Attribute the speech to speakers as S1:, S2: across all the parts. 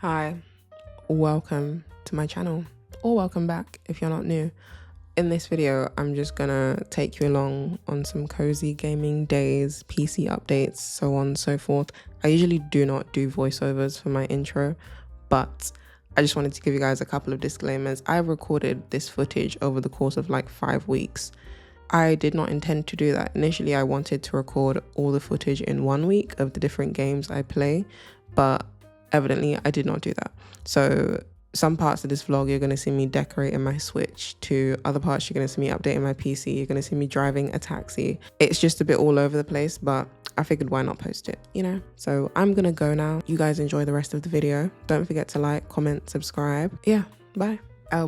S1: Hi, welcome to my channel, or welcome back if you're not new. In this video, I'm just gonna take you along on some cozy gaming days, PC updates, so on and so forth. I usually do not do voiceovers for my intro, but I just wanted to give you guys a couple of disclaimers. I recorded this footage over the course of like 5 weeks. I did not intend to do that. Initially, I wanted to record all the footage in 1 week of the different games I play, but evidently I did not do that. So some parts of this vlog, you're going to see me decorating my Switch. To other parts, you're going to see me updating my PC. You're going to see me driving a taxi. It's just a bit all over the place, but I figured why not post it, you know? So I'm going to go now. You guys enjoy the rest of the video. Don't forget to like, comment, subscribe. Yeah, bye.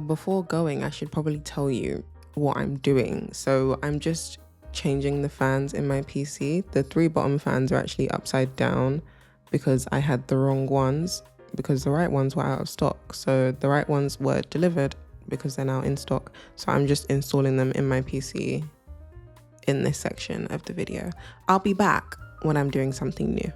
S1: Before going, I should probably tell you what I'm doing. So I'm just changing the fans in my PC. The 3 bottom fans are actually upside down because I had the wrong ones, because the right ones were out of stock. So the right ones were delivered because they're now in stock. So I'm just installing them in my PC in this section of the video. I'll be back when I'm doing something new.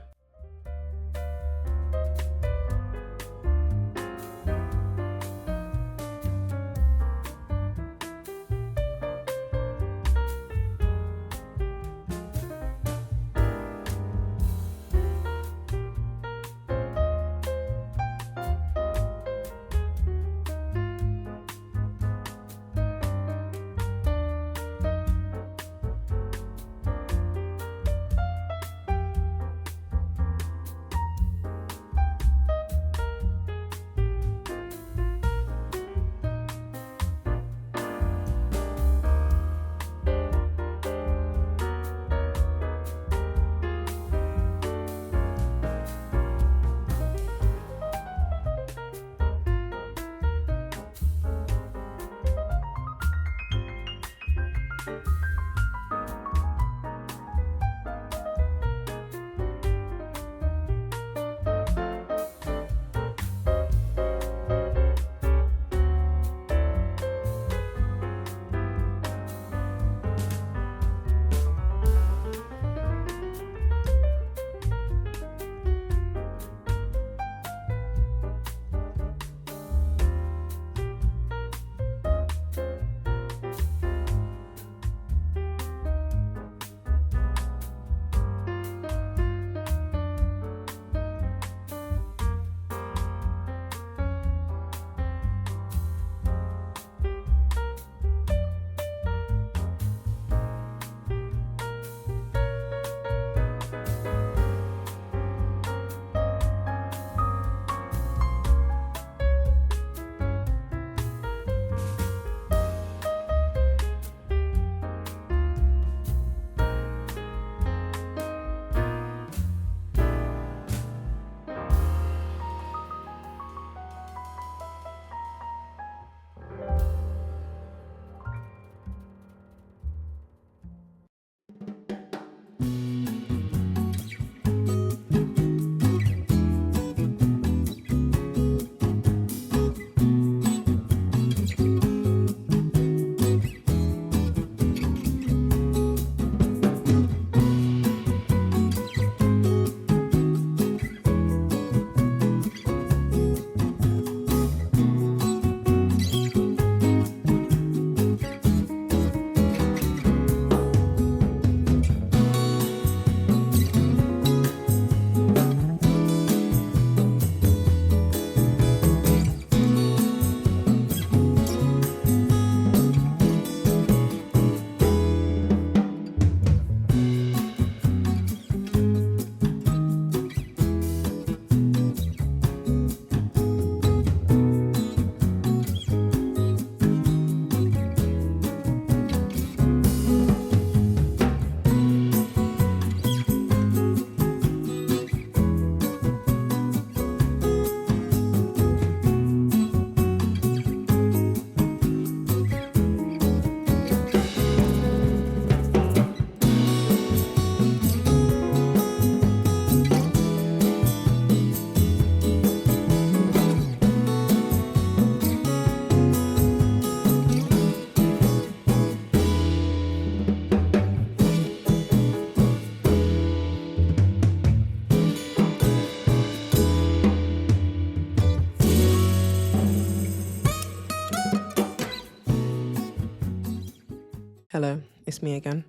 S1: Hello, it's me again.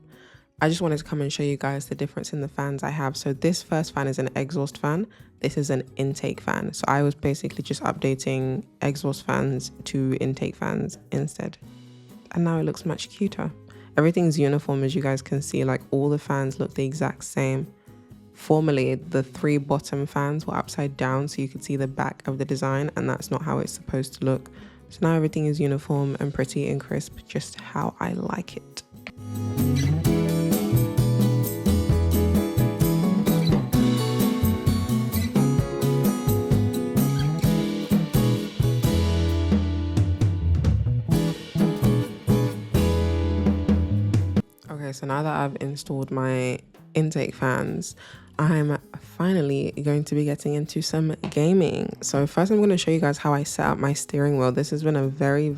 S1: I just wanted to come and show you guys the difference in the fans I have. So this first fan is an exhaust fan. This is an intake fan. So I was basically just updating exhaust fans to intake fans instead. And now it looks much cuter. Everything's uniform, as you guys can see, like all the fans look the exact same. Formerly, the 3 bottom fans were upside down so you could see the back of the design, and that's not how it's supposed to look. So now everything is uniform and pretty and crisp, just how I like it. Okay, so now that I've installed my intake fans, I'm finally going to be getting into some gaming. So first I'm going to show you guys how I set up my steering wheel. This has been a very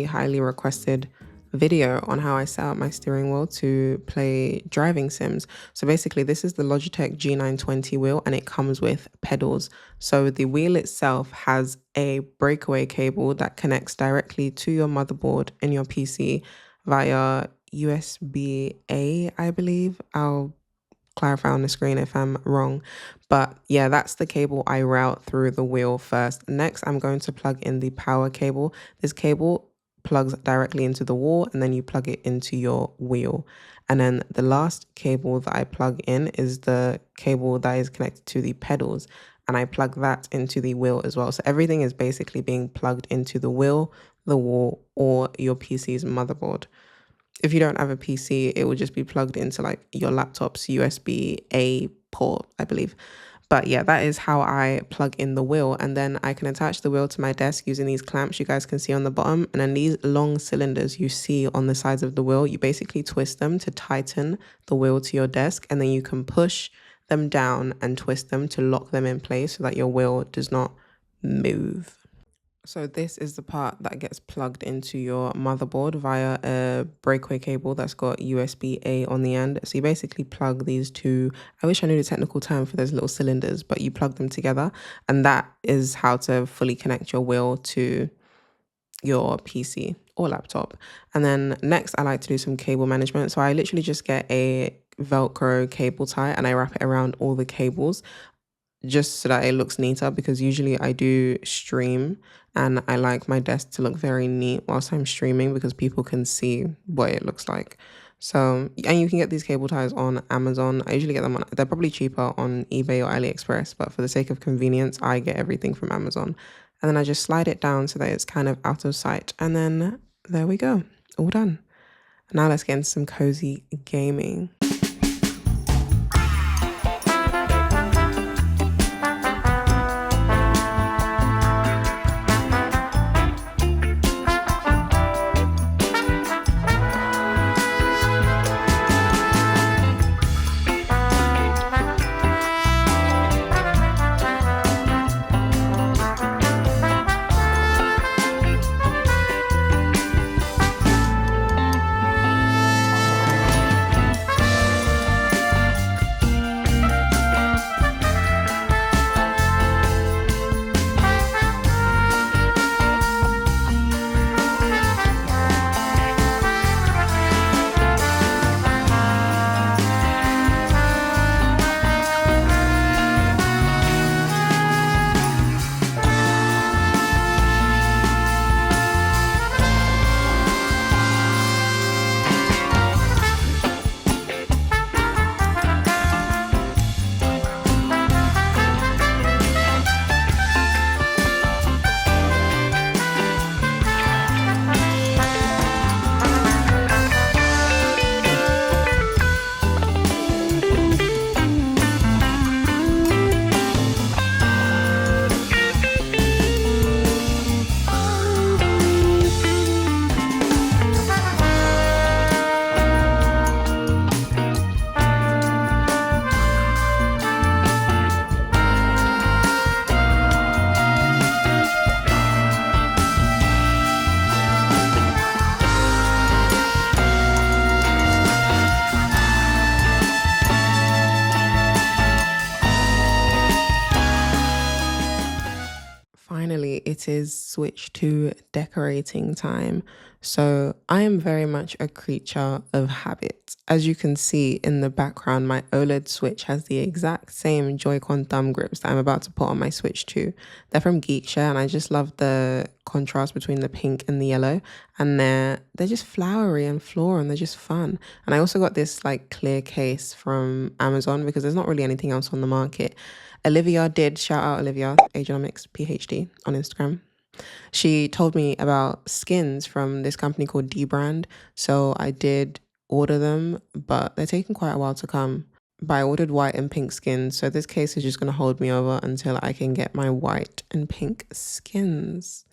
S1: highly requested video on how I set up my steering wheel to play driving sims. So basically this is the Logitech G920 wheel and it comes with pedals. So the wheel itself has a breakaway cable that connects directly to your motherboard in your PC via USB-A, I believe. I'll clarify on the screen if I'm wrong, but yeah, that's the cable I route through the wheel first. Next, I'm going to plug in the power cable. This cable plugs directly into the wall and then you plug it into your wheel. And then the last cable that I plug in is the cable that is connected to the pedals, and I plug that into the wheel as well. So everything is basically being plugged into the wheel, the wall, or your PC's motherboard. If you don't have a PC, it will just be plugged into like your laptop's USB-A port, I believe. But yeah, that is how I plug in the wheel. And then I can attach the wheel to my desk using these clamps you guys can see on the bottom. And then these long cylinders you see on the sides of the wheel, you basically twist them to tighten the wheel to your desk. And then you can push them down and twist them to lock them in place so that your wheel does not move. So this is the part that gets plugged into your motherboard via a breakaway cable that's got USB-A on the end. So you basically plug these two, I wish I knew the technical term for those little cylinders, but you plug them together, and that is how to fully connect your wheel to your PC or laptop. And then next I like to do some cable management. So I literally just get a Velcro cable tie and I wrap it around all the cables, just so that it looks neater, because usually I do stream and I like my desk to look very neat whilst I'm streaming because people can see what it looks like. So, and you can get these cable ties on Amazon. I usually get them on, they're probably cheaper on eBay or AliExpress, but for the sake of convenience, I get everything from Amazon. And then I just slide it down so that it's kind of out of sight. And then there we go, all done. Now let's get into some cozy gaming. it is Switch 2 decorating time. So I am very much a creature of habit. As you can see in the background, my OLED Switch has the exact same Joy-Con thumb grips that I'm about to put on my Switch 2. They're from Geekshare, and I just love the contrast between the pink and the yellow. And they're just flowery and floral, and they're just fun. And I also got this like clear case from Amazon because there's not really anything else on the market. Olivia did, shout out Olivia, Agenomics PhD on Instagram. She told me about skins from this company called D-Brand. So I did order them, but they're taking quite a while to come. But I ordered white and pink skins. So this case is just going to hold me over until I can get my white and pink skins.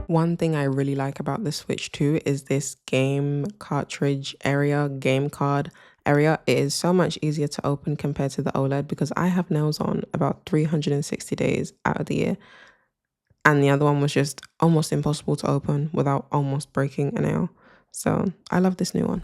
S1: One thing I really like about the Switch 2 is this game cartridge area, game card area. It is so much easier to open compared to the OLED because I have nails on about 360 days out of the year. And the other one was just almost impossible to open without almost breaking a nail. So I love this new one.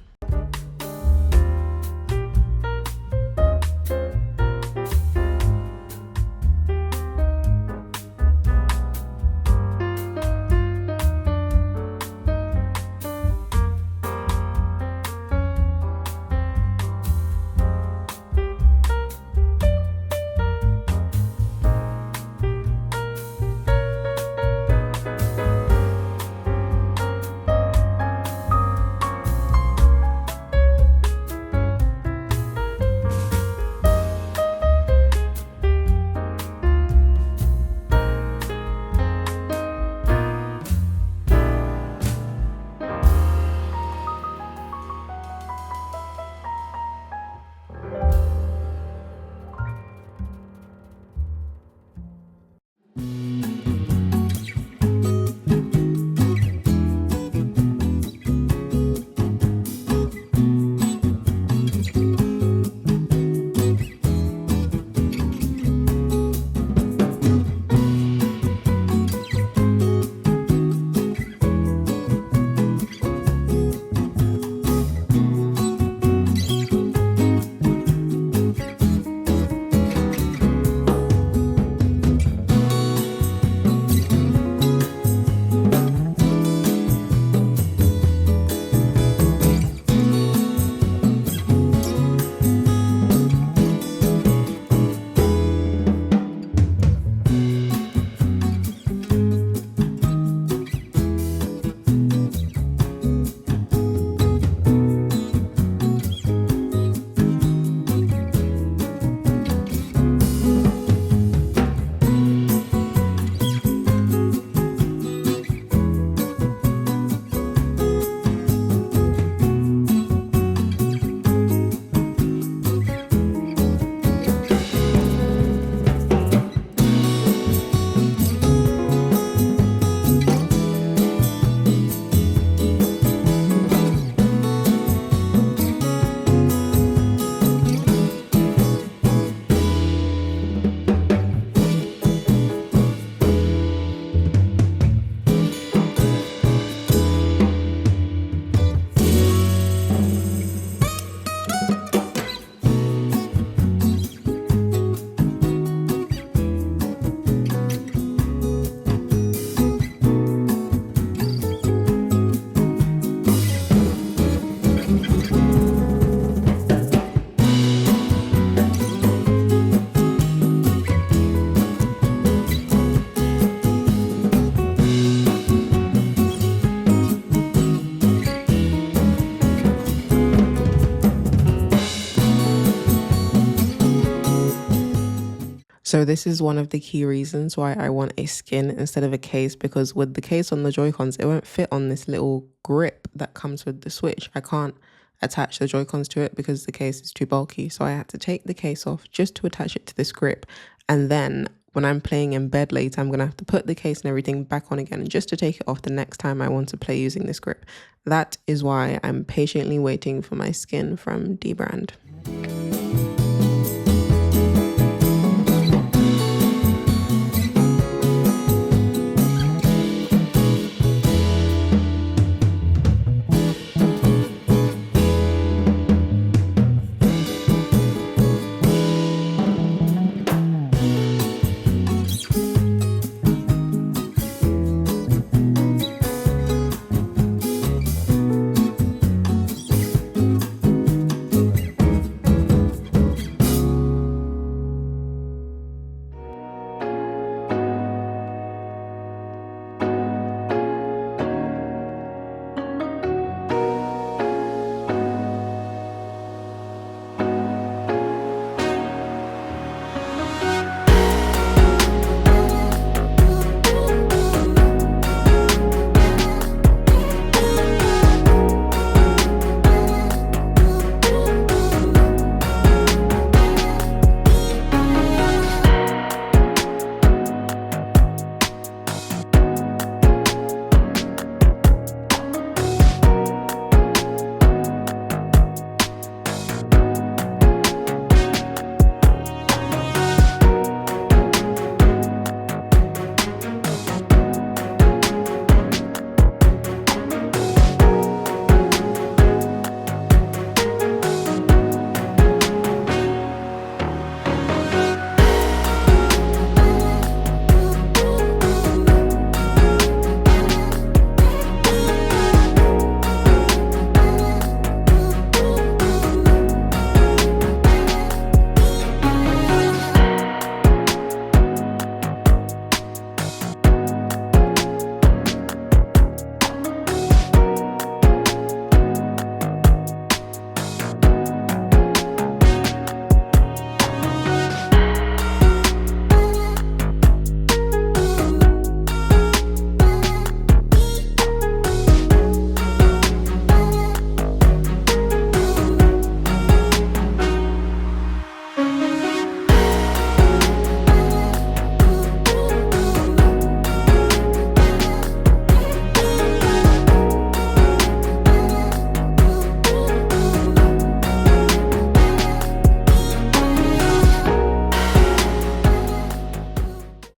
S1: So this is one of the key reasons why I want a skin instead of a case, because with the case on the Joy-Cons, it won't fit on this little grip that comes with the Switch. I can't attach the Joy-Cons to it because the case is too bulky. So I had to take the case off just to attach it to this grip. And then when I'm playing in bed later, I'm going to have to put the case and everything back on again just to take it off the next time I want to play using this grip. That is why I'm patiently waiting for my skin from D-Brand.